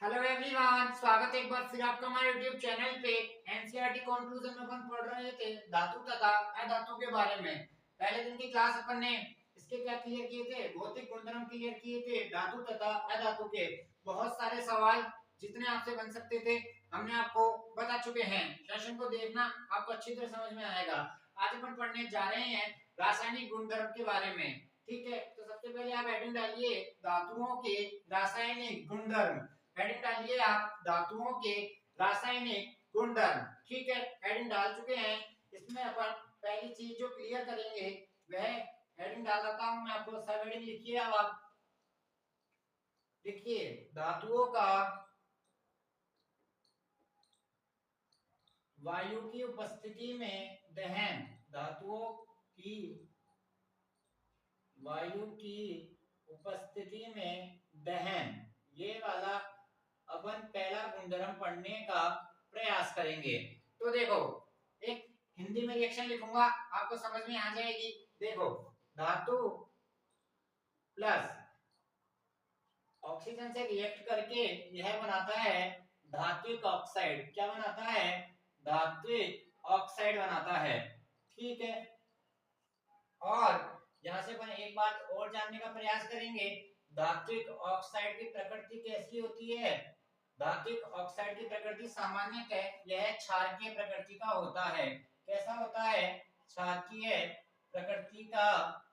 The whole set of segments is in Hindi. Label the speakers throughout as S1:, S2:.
S1: हेलो एवरीवन, स्वागत है एक बार फिर आपका हमारे YouTube चैनल पे। एनसीईआरटी कंक्लूजन में अपन पढ़ रहे थे धातु तथा अधातु के बारे में। पहले दिन की क्लास अपन ने इसके क्या क्लियर किए थे, भौतिक गुणधर्म क्लियर किए थे धातु तथा अधातु के। बहुत सारे सवाल जितने आपसे बन सकते थे हमने आपको बता चुके हैं। सेशन को देखना, आपको अच्छी तरह समझ में आएगा। आज अपन पढ़ने जा रहे हैं रासायनिक गुणधर्म के बारे में। ठीक है, तो सबसे पहले आप हेडिंग डालिए धातुओं के रासायनिक गुणधर्म। हेडिंग डालिए आप धातुओं के रासायनिक गुणधर्म। ठीक है, हेडिंग डाल चुके हैं। इसमें अपन पहली चीज जो क्लियर करेंगे वह हेडिंग डाल देता हूं मैं आपको। सब हेडिंग लिखिए। अब आप लिखिए धातुओं का वायु की उपस्थिति में दहन। धातुओं की वायु की उपस्थिति में दहन, ये वाला अपन पहला गुणधर्म पढ़ने का प्रयास करेंगे। तो देखो, एक हिंदी में रिएक्शन लिखूंगा, आपको समझ में आ जाएगी। देखो, धातु प्लस ऑक्सीजन से रिएक्ट करके यह बनाता है धात्विक ऑक्साइड। क्या बनाता है? धात्विक ऑक्साइड बनाता है। ठीक है, और यहां से अपन एक बात और जानने का प्रयास करेंगे, धात्विक ऑक्साइड की प्रकृति कैसी होती है। धात्विक ऑक्साइड की प्रकृति सामान्यतः यह क्षारकीय प्रकृति का होता है। कैसा होता है? क्षारकीय प्रकृति का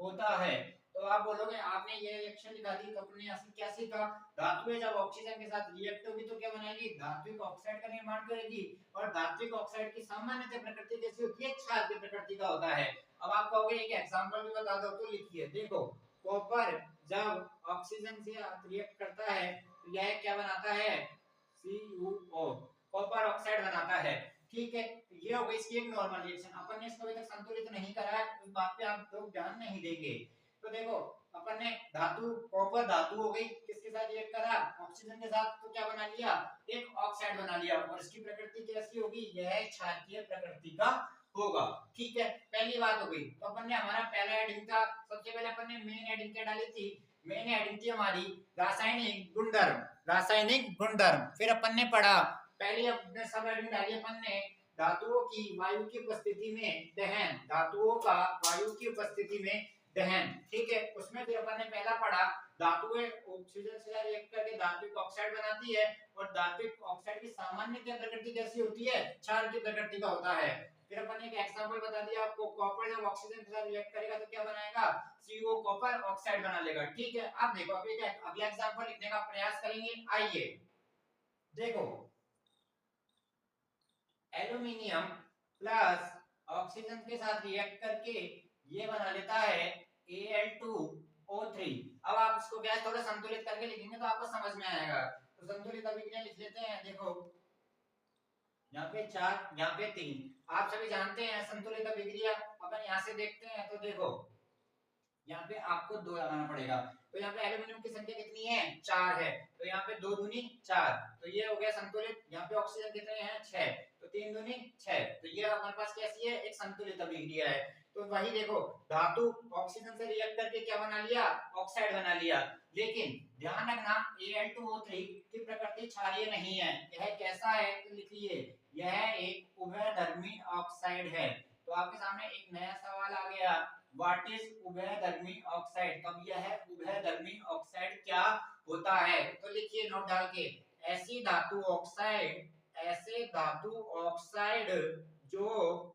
S1: होता है। तो आप बोलोगे आपने ये रिएक्शन लिखा दी, तो अपने यहाँ से क्या सीखा? धातुएं जब ऑक्सीजन के साथ रिएक्ट होगी तो क्या बनाएगी? धात्विक ऑक्साइड का निर्माण करेगी। और धात्विक ऑक्साइड की सामान्यतः प्रकृति कैसी होती है? क्षार की प्रकृति का होता है। अब आप कहोगे एक एग्जांपल भी बता दो, तो लिखिए। देखो, कॉपर जब ऑक्सीजन से रिएक्ट करता है तो यह क्या बनाता है? CuO, कॉपर ऑक्साइड बनाता है। ठीक है, तो ये हो गई इसकी एक नॉर्मल रिएक्शन। अपन ने इसको अभी तक संतुलित नहीं करा है, उस बात पे आप लोग ध्यान नहीं देंगे। तो देखो, अपन ने धातु, कॉपर धातु हो गई, किसके साथ रिएक्ट करा? ऑक्सीजन के साथ। तो क्या बना लिया? एक ऑक्साइड बना लिया। और इसकी प्रकृति कैसी होगी? यह क्षारकीय प्रकृति का होगा। ठीक है, पहली बात हो गई। तो अपन ने हमारा पहला हेडिंग था, सबसे पहले अपन ने मेन हेडिंग क्या डाली थी? मेन हेडिंग थी हमारी रासायनिक गुणधर्म। रासायनिक गुणधर्म। फिर अपन ने पढ़ा, पहले अपने सब हेडिंग डाली अपन ने धातुओं की वायु की उपस्थिति में दहन। धातुओं का वायु की उपस्थिति में दहन। ठीक है, उसमें फिर अपन ने पहला पढ़ा धातुएं ऑक्सीजन से रिएक्ट करके धात्विक ऑक्साइड बनाती है। और धात्विक ऑक्साइड की सामान्य प्रकृति कैसी होती है? क्षार की प्रकृति का होता है। फिर अपन ने एक एग्जांपल बता दिया आपको, कॉपर जब ऑक्सीजन के साथ रिएक्ट करेगा तो क्या बनाएगा? CO, कॉपर ऑक्साइड बना लेगा। ठीक है, अब देखो, अभी अगला एग्जांपल लिखने का प्रयास करेंगे। आइए देखो, एल्यूमिनियम प्लस ऑक्सीजन के साथ रिएक्ट करके ये बना लेता है Al2O3। अब आप इसको गैस थोड़ा संतुलित करके लिखेंगे तो आपको समझ में आएगा। तो संतुलित अभिक्रिया लिख लेते हैं। देखो, यहाँ पे 4, यहाँ पे 3। आप सभी जानते हैं संतुलित अभिक्रिया। अपन यहाँ से देखते हैं तो देखो, यहाँ पे आपको 2 लगाना पड़ेगा। तो यहाँ पे एल्यूमिनियम की संख्या कितनी है? 4 है। तो यहाँ पे 2 दूनी 4, तो ये हो गया संतुलित। यहाँ पे ऑक्सीजन कितने हैं? 6, तो 3 दूनी 6, तो ये हमारे पास कैसी है? एक संतुलित अभिक्रिया है। तो वही देखो, धातु ऑक्सीजन से रिएक्ट करके क्या बना लिया? ऑक्साइड बना लिया। लेकिन ध्यान रखना, Al2O3 की प्रकृति क्षारीय नहीं है। यह कैसा है? तो लिखिए, यह एक उभयधर्मी ऑक्साइड है। तो आपके सामने एक नया सवाल आ गया, व्हाट इज उभयधर्मी ऑक्साइड? तब यह उभयधर्मी ऑक्साइड क्या होता है? तो लिखिए नोट डाल के, ऐसी धातु ऑक्साइड, ऐसे धातु ऑक्साइड जो,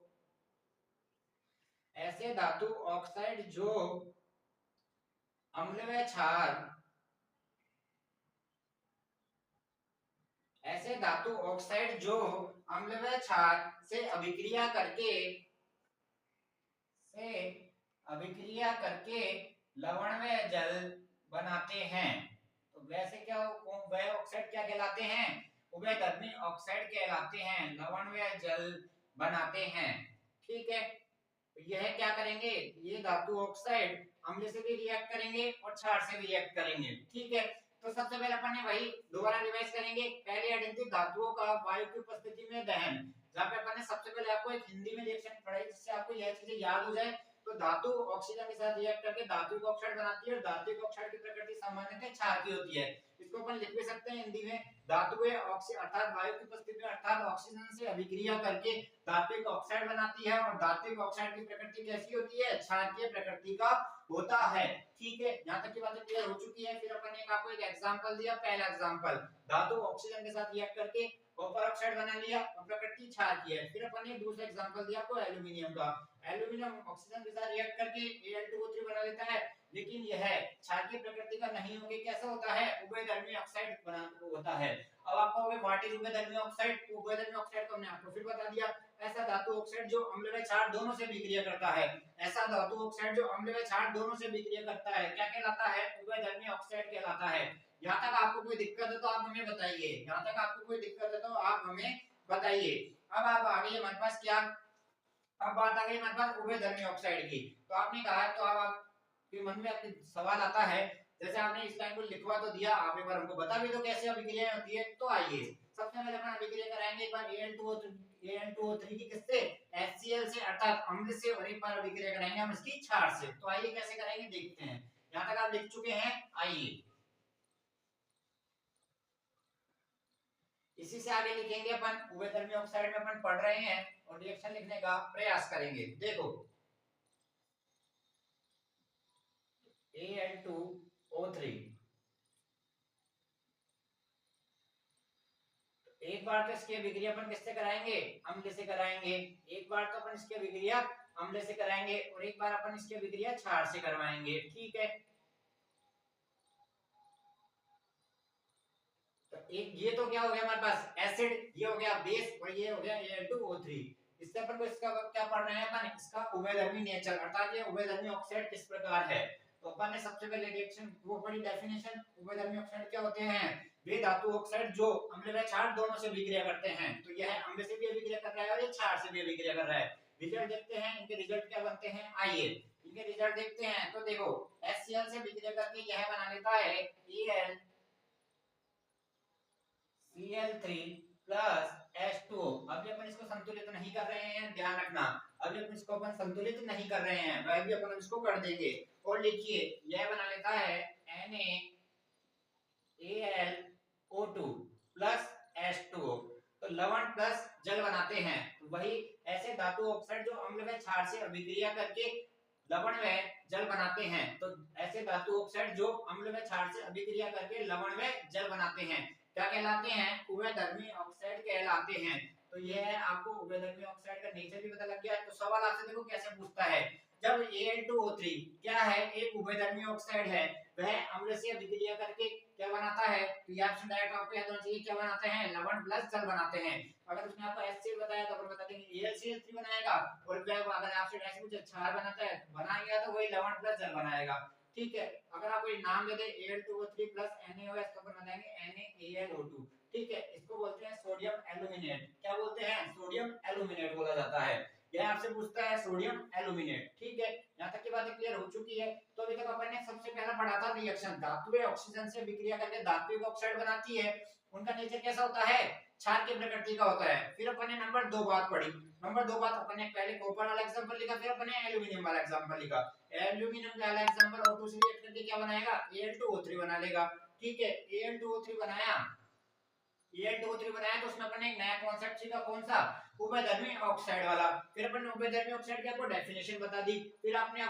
S1: ऐसे धातु ऑक्साइड जो अम्ल व क्षार, ऐसे धातु ऑक्साइड जो अम्ल व क्षार से अभिक्रिया करके, से अभिक्रिया करके लवण व जल बनाते हैं। तो वैसे क्या, वह ऑक्साइड क्या कहलाते हैं? उभयधर्मी ऑक्साइड कहलाते हैं, लवण व जल बनाते हैं। ठीक है, तो यह क्या करेंगे? ये धातु ऑक्साइड अम्ल से भी रिएक्ट करेंगे और क्षार से भी रिएक्ट करेंगे। ठीक है, तो सबसे पहले अपन ने वही दोबारा रिवाइज करेंगे। पहले हेडिंग थी धातुओं का वायु की उपस्थिति में दहन, जहां पे अपन ने सबसे पहले आपको एक हिंदी में रिएक्शन पढ़ाई जिससे आपको यह चीजें याद हो जाए। तो तो धातु ऑक्सीजन के साथ रिएक्ट करके धात्विक ऑक्साइड बनाती है और धात्विक ऑक्साइड की प्रकृति सामान्यतः क्षार की होती है। इसको अपन लिख भी सकते हैं हिंदी में, धातुएं अर्थात वायु की उपस्थिति में अर्थात ऑक्सीजन से अभिक्रिया करके धात्विक ऑक्साइड बनाती है और धात्विक ऑक्साइड की प्रकृति कैसी होती है, क्षारीय प्रकृति का होता है। ठीक है, यहाँ तक की बातें क्लियर हो चुकी है। फिर अपन ने आपको एक एग्जांपल दिया, पहला एग्जांपल धातु ऑक्सीजन के साथ रिएक्ट करके कॉपर ऑक्साइड बना लिया और प्रकृति क्षार की है। फिर अपन ने दूसरा एग्जांपल दिया आपको एल्यूमिनियम का, एल्यूमिनियम ऑक्सीजन के साथ रिएक्ट करके Al2O3 बना लेता है, लेकिन यह क्षार की प्रकृति का नहीं होके कैसा होता है, उभयधर्मी ऑक्साइड बना होता है। अब आपको व्हाट इज उभयधर्मी ऑक्साइड, उभयधर्मी ऑक्साइड को हमने आपको फिर बता दिया, ऐसा धातु ऑक्साइड जो अम्ल व क्षार दोनों से विक्रिया करता है, ऐसा धातु ऑक्साइड जो अम्ल व क्षार दोनों से विक्रिया करता है क्या कहलाता है, उभयधर्मी ऑक्साइड कहलाता है। यहाँ तक आपको कोई दिक्कत है तो आप हमें बताइए, यहाँ तक आपको कोई दिक्कत है तो आप हमें बताइए। अब आप आगे हमारे पास क्या, अब बात आ गई हमारे पास उभयधर्मी ऑक्साइड की। तो आपने कहा है तो अब आपके मन में आपके सवाल आता है, जैसे आपने इस लाइन को लिखवा तो दिया, आप एक बार हमको बता भी दो कैसे अभिक्रिया होती है। तो आइए सबसे पहले अपन अभिक्रिया कराएंगे एक बार Al2O3 की किससे, HCl से अर्थात अम्ल से, और एक बार अभिक्रिया कराएंगे हम इसकी क्षार से। तो आइए कैसे कराएंगे देखते हैं। यहाँ तक आप लिख चुके हैं, आइए इसी से आगे लिखेंगे अपन, उभयधर्मी ऑक्साइड में अपन पढ़ रहे हैं और रिएक्शन लिखने का प्रयास करेंगे। देखो Al2O3, एक बार तो इसकी अभिक्रिया अपन किससे कराएंगे, अम्ल से कराएंगे। एक बार तो अपन इसकी अभिक्रिया अम्ल से कराएंगे और एक बार अपन इसकी अभिक्रिया क्षार से करवाएंगे। ठीक है, तो एक ये तो क्या हो गया हमारे पास एसिड, ये हो गया बेस और ये हो गया Al2O3। इससे अपन को इसका क्या पढ़ रहे हैं अपन, इसका उभयधर्मी नेचर अर्थात ये उभयधर्मी ऑक्साइड किस प्रकार है। तो अपन ने सबसे पहले रिएक्शन वो पढ़ी डेफिनेशन, उभयधर्मी ऑक्साइड क्या होते हैं, वे धातु ऑक्साइड जो अम्ल व क्षार दोनों से अभिक्रिया करते हैं। तो यह अम्ल से भी अभिक्रिया कर रहा है और ये क्षार से भी अभिक्रिया कर रहा है। रिजल्ट देखते हैं, इनके रिजल्ट क्या बनते हैं, आइए इनके रिजल्ट देखते हैं। तो देखो HCl से अभिक्रिया करके यह बना लेता है Cl3 प्लस H2O। अभी अपन इसको संतुलित नहीं कर रहे हैं, ध्यान रखना, अभी अपन इसको अपन संतुलित नहीं कर रहे हैं, वह भी अपन इसको कर देंगे। और लिखिए यह बना लेता है NaAlO2 प्लस H2O। तो लवण प्लस जल बनाते हैं, तो वही ऐसे धातु ऑक्साइड जो अम्ल व क्षार से अभिक्रिया करके लवण व जल बनाते हैं। तो ऐसे धातु ऑक्साइड जो अम्ल व क्षार से अभिक्रिया करके लवण व जल बनाते हैं क्या कहलाते हैं, उभयधर्मी ऑक्साइड कहलाते हैं। तो यह आपको उभयधर्मी ऑक्साइड का नेचर भी पता लग गया। तो सवाल आपसे देखो कैसे पूछता है, जब Al2O3 क्या है, एक उभयधर्मी ऑक्साइड है, वह अम्ल से अभिक्रिया करके क्या बनाता है, तो ये ऑप्शन डायरेक्ट आपको याद होना चाहिए, क्या बनाते हैं, लवण प्लस जल बनाते हैं। अगर उसने आपको HCl बताया तो अपन बता देंगे AlCl3 बनाएगा, और अगर आपसे डायरेक्ट पूछे क्षार बनाता है, बनाएगा तो वही लवण प्लस जल बनाएगा। ठीक है, अगर आपको ये नाम दे दे Al2O3 प्लस NaOH तो अपन बताएंगे NaAlO2। ठीक है, इसको बोलते हैं सोडियम एल्यूमिनेट। क्या बोलते हैं, सोडियम एल्यूमिनेट बोला जाता है। यह आपसे पूछता है सोडियम एल्यूमिनेट। ठीक है, यहाँ तक की बातें क्लियर हो चुकी है। तो अभी तक अपन ने सबसे पहला पढ़ा था रिएक्शन, धातुएं ऑक्सीजन से विक्रिया करके धात्विक ऑक्साइड बनाती है, उनका नेचर कैसा होता है, क्षार की प्रकृति का होता है। फिर अपन ने नंबर 2 बात पढ़ी, नंबर 2 बात अपन ने पहले कॉपर वाला एग्जांपल लिखा, फिर अपन ने एल्यूमिनियम वाला एग्जांपल लिखा। एल्यूमिनियम का वाला एग्जांपल और दूसरी रिएक्ट करके क्या बनाएगा, Al2O3 बना लेगा। ठीक है, Al2O3 बनाया, Al2O3 बनाया तो उसमें अपन ने एक नया कॉन्सेप्ट सीखा, कौन सा, उभयधर्मी ऑक्साइड वाला। फिर अपन ने उभयधर्मी ऑक्साइड की आपको डेफिनेशन बता दी। फिर आपने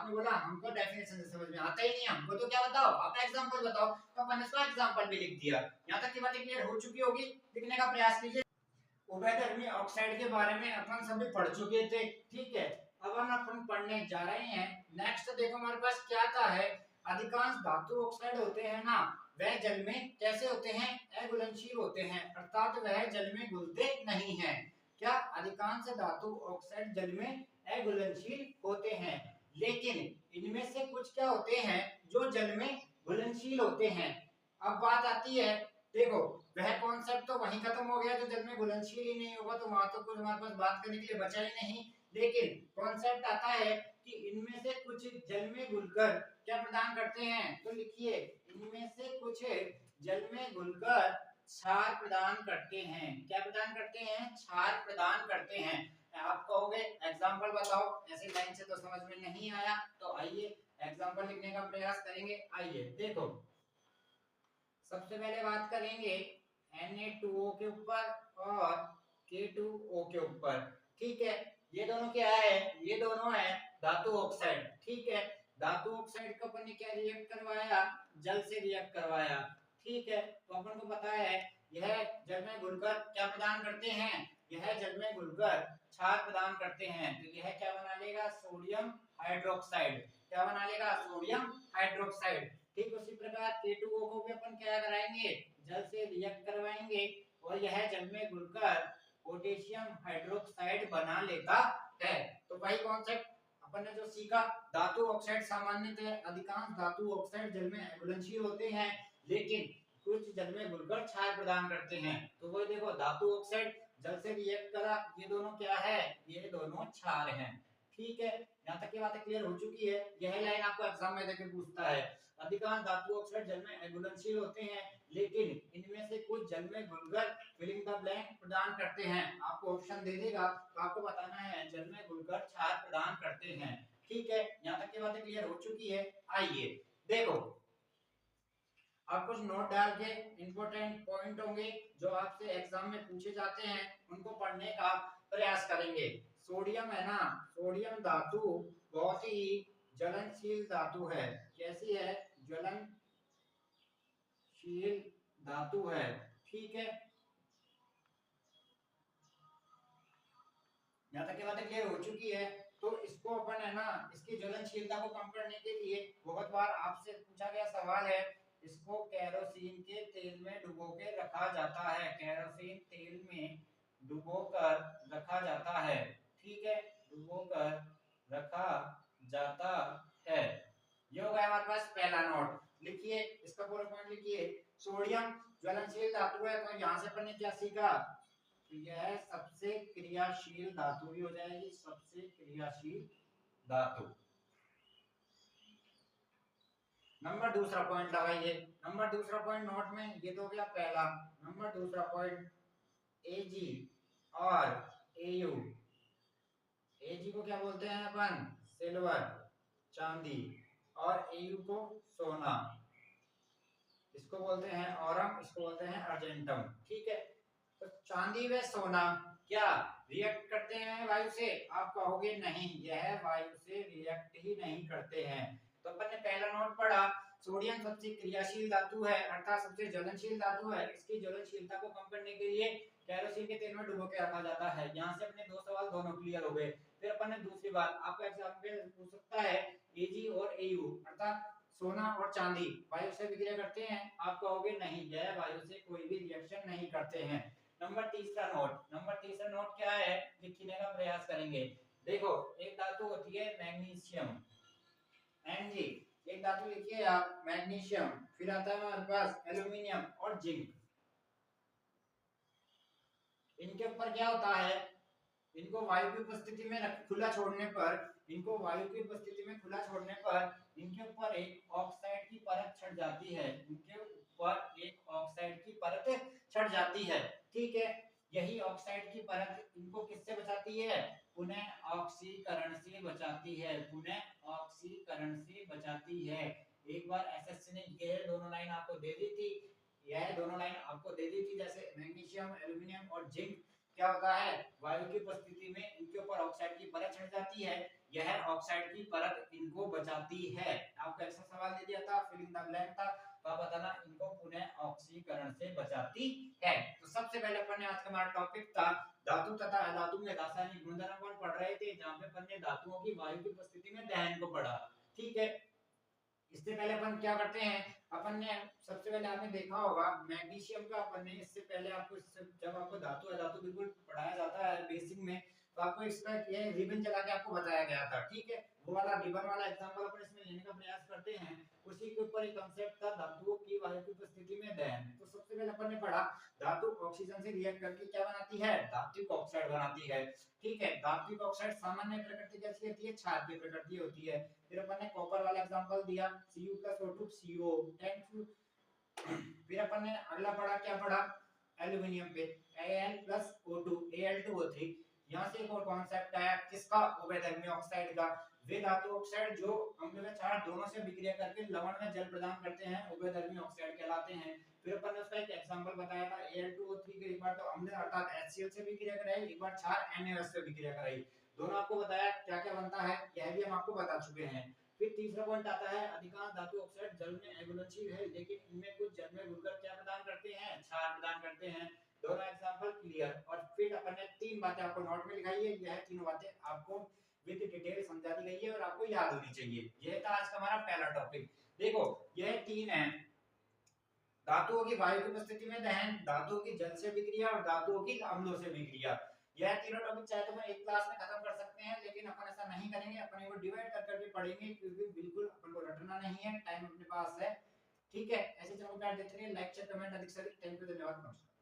S1: बोला हमको डेफिनेशन से समझ में आता ही नहीं, हमको तो क्या बताओ, अपना एग्जांपल बताओ। तो अपन ने इसका एग्जांपल भी लिख दिया। यहां तक की बातें क्लियर हो चुकी होगी, लिखने का प्रयास कीजिए। उभयधर्मी ऑक्साइड के बारे में अपन सभी पढ़ चुके थे। ठीक है, अब हम अपन पढ़ने जा रहे हैं नेक्स्ट। देखो हमारे पास क्या आता है, अधिकांश धातु ऑक्साइड होते हैं ना, वह जल में कैसे होते हैं, अघुलनशील होते हैं, अर्थात वह जल में घुलते नहीं हैं। क्या, अधिकांश धातु ऑक्साइड जल में अघुलनशील होते हैं, लेकिन इनमें से कुछ क्या होते हैं जो जल में घुलनशील होते हैं। अब बात आती है, देखो वह कॉन्सेप्ट तो वहीं खत्म हो गया जो जल में घुलनशील ही नहीं होगा, तो वहां तो कुछ हमारे पास बात करने के लिए बचा ही नहीं। लेकिन कॉन्सेप्ट आता है कि इनमें से कुछ जल में घुलकर क्या प्रदान करते हैं, तो लिखिए इनमें से कुछ जल में घुलकर क्षार प्रदान करते हैं। क्या प्रदान करते हैं, क्षार प्रदान करते हैं। आप कहोगे एग्जाम्पल बताओ, ऐसे लाइन से तो समझ में नहीं आया, तो आइए एग्जाम्पल लिखने का प्रयास करेंगे। आइए देखो, सबसे पहले बात करेंगे Na2O के ऊपर और K2O के ऊपर। ठीक है, ये दोनों क्या है, ये दोनों है धातु ऑक्साइड। ठीक है, धातु ऑक्साइड को अपन ने क्या रिएक्ट करवाया, जल से रिएक्ट करवाया। ठीक है, तो अपन को पता है यह जल में घुलकर क्या प्रदान करते हैं, यह जल में घुलकर क्षार प्रदान करते हैं। तो यह क्या बना लेगा, सोडियम हाइड्रोक्साइड। क्या बना लेगा, सोडियम हाइड्रोक्साइड। ठीक उसी प्रकार K2O को भी अपन क्या कराएंगे, जल से रिएक्ट करवाएंगे और यह जल में घुलकर पोटेशियम हाइड्रोक्साइड बना लेता है। तो भाई कॉन्सेप्ट अपन ने जो सीखा, धातु ऑक्साइड सामान्यतः अधिकांश धातु ऑक्साइड जल में घुलनशील होते हैं, लेकिन कुछ जल में घुलकर क्षार प्रदान करते हैं। तो वही देखो, धातु ऑक्साइड जल से रिएक्ट करा, ये दोनों क्या है, ये दोनों क्षार हैं। ठीक है, यहाँ तक की बातें क्लियर हो चुकी है। यह लाइन आपको एग्जाम में देके पूछता है, अधिकांश धातु ऑक्साइड जल में घुलनशील होते हैं, लेकिन इनमें से कुछ जल में घुलकर फिलिंग द ब्लैंक प्रदान करते हैं। आपको ऑप्शन दे देगा, तो आपको बताना है जल में घुलकर क्षार प्रदान करते हैं। ठीक है, यहाँ तक की बातें क्लियर हो चुकी है। आइए देखो, आप कुछ नोट डाल के इंपॉर्टेंट पॉइंट होंगे जो आपसे एग्जाम में पूछे जाते हैं, उनको पढ़ने का प्रयास करेंगे। सोडियम है ना, सोडियम धातु बहुत ही ज्वलनशील धातु है। कैसी है, ज्वलनशील धातु है। ठीक है, यहाँ तक की बातें क्लियर हो चुकी है। तो इसको अपन है ना, इसकी ज्वलनशीलता को कम करने के लिए बहुत बार आपसे पूछा गया सवाल है, इसको केरोसिन के तेल में डुबो के रखा जाता है। केरोसिन तेल में डुबो कर रखा जाता है। ठीक है, डुबो कर रखा जाता है। ये हो गया हमारे पास पहला नोट। लिखिए, इसका पूरा पॉइंट लिखिए। सोडियम ज्वलनशील धातु है, तो यहाँ से अपन ने क्या सीखा, तो यह सबसे क्रियाशील धातु भी हो जाएगी, सबसे क्रियाशील धातु। नंबर दूसरा पॉइंट लगाइए। नंबर दूसरा पॉइंट नोट में, ये तो हो गया पहला। नंबर दूसरा पॉइंट, Ag और Au। Ag को क्या बोलते हैं अपन, सिल्वर चांदी, और Au को सोना। इसको बोलते हैं औरम, इसको बोलते हैं अर्जेंटम। ठीक है, तो चांदी व सोना क्या रिएक्ट करते हैं वायु से, आप कहोगे नहीं, यह वायु से रिएक्ट ही नहीं करते हैं। तो अपन ने पहला नोट पढ़ा, सोडियम सबसे क्रियाशील धातु है, अर्थात सबसे ज्वलनशील धातु है। इसकी ज्वलनशीलता को कम करने के लिए केरोसिन के तेल में डुबो के रखा जाता है। यहाँ से अपने दो सवाल दोनों क्लियर हो गए। फिर अपन ने दूसरी बात, आपको एग्जाम में पूछ सकता है, Ag और Au अर्थात सोना और चांदी वायु से विक्रिया करते हैं, आप कहोगे नहीं, यह वायु से कोई भी रिएक्शन नहीं करते हैं। नंबर तीसरा नोट, नंबर तीसरा नोट क्या है, लिखने का प्रयास करेंगे। देखो, एक धातु होती है मैग्नीशियम, Mg, एक धातु लिखिए आप मैग्नीशियम, फिर आता है हमारे पास एल्यूमिनियम और जिंक। इनके ऊपर क्या होता है, इनको वायु की उपस्थिति में खुला छोड़ने पर, इनको वायु की उपस्थिति में खुला छोड़ने पर इनके ऊपर एक ऑक्साइड की परत छट जाती है। इनके ऊपर एक ऑक्साइड की परत छट जाती है। ठीक है, यही ऑक्साइड की परत इनको किससे बचाती है, पुनः ऑक्सीकरण से बचाती है, पुनः ऑक्सीकरण से बचाती है। एक बार एसएससी ने ये दोनों लाइन आपको दे दी थी, यह दोनों लाइन आपको दे दी थी, जैसे मैग्नीशियम, एल्यूमिनियम और जिंक क्या होता है, वायु की उपस्थिति में इनके ऊपर ऑक्साइड की परत छट जाती है, यह ऑक्साइड की परत इनको बचाती है। आपको ऐसा सवाल दे दिया था, फिलिंग द ब्लैंक था, तो आप बताना इनको पुनः ऑक्सीकरण से बचाती है। तो सबसे पहले अपन ने आज का हमारा टॉपिक था धातु तथा अधातु में रासायनिक गुणधर्म अपन पढ़ रहे थे, जहां पे अपन ने धातुओं की वायु की उपस्थिति में दहन को पढ़ा। ठीक है, इससे पहले अपन क्या करते हैं, अपन ने सबसे पहले आपने देखा होगा मैग्नीशियम का, अपन ने इससे पहले आपको जब आपको धातु अधातु बिल्कुल पढ़ाया जाता है बेसिक में, तो आपको इसका ये रिबन चला के आपको बताया गया था। ठीक है, वो वाला रिबन वाला एग्जांपल अपन इसमें लेने का प्रयास करते हैं। उसी के ऊपर एक कांसेप्ट था धातुओं की वायु की उपस्थिति में दहन। तो सबसे पहले अपन ने पढ़ा धातु ऑक्सीजन से रिएक्ट करके क्या बनाती है, धात्विक ऑक्साइड बनाती है। ठीक है, धात्विक ऑक्साइड सामान्य प्रकृति कैसी होती है, क्षारीय प्रकृति होती है। फिर अपन ने कॉपर वाला एग्जांपल दिया, Cu+O2 CO। Thank you. फिर अपन ने अगला पढ़ा, क्या पढ़ा, एल्यूमिनियम पे Al+O2 Al2O3। यहाँ से एक और कॉन्सेप्ट है किसका, उभयधर्मी ऑक्साइड का। वे धातु ऑक्साइड जो अम्ल व क्षार दोनों से विक्रिया करके लवण में जल प्रदान करते हैं उभयधर्मी ऑक्साइड कहलाते हैं। फिर अपन ने उसका एक एग्जांपल बताया था Al2O3 के, एक बार तो अम्ल अर्थात HCl से विक्रिया कराई, एक बार क्षार NaOH से विक्रिया कराई। दोनों आपको बताया क्या क्या बनता है, यह भी हम आपको बता चुके हैं। फिर तीसरा पॉइंट आता है अधिकांश धातु ऑक्साइड जल में अघुलनशील है, लेकिन इनमें कुछ जल में घुलकर क्या प्रदान करते हैं, क्षार प्रदान करते हैं। दोनों एग्जांपल क्लियर। और फिर अपन ने तीन बातें आपको नोट में लिखाई है, यह तीनों बातें आपको विद डिटेल समझा दी गई है और आपको याद होनी चाहिए। यह था आज का हमारा पहला टॉपिक। देखो यह तीन है, धातुओं की वायु की उपस्थिति में दहन, धातुओं की जल से विक्रिया और धातुओं की अम्लों से विक्रिया। यह तीनों टॉपिक चाहे तो अपन एक क्लास में खत्म कर सकते हैं, लेकिन अपन ऐसा नहीं करेंगे, अपन इनको डिवाइड कर करके पढ़ेंगे क्योंकि बिल्कुल अपन को रटना नहीं है, टाइम अपने पास है। ठीक है, ऐसे चलो प्यार देते रहिए, लाइक शेयर कमेंट अधिक से अधिक। थैंक यू, धन्यवाद, नमस्कार।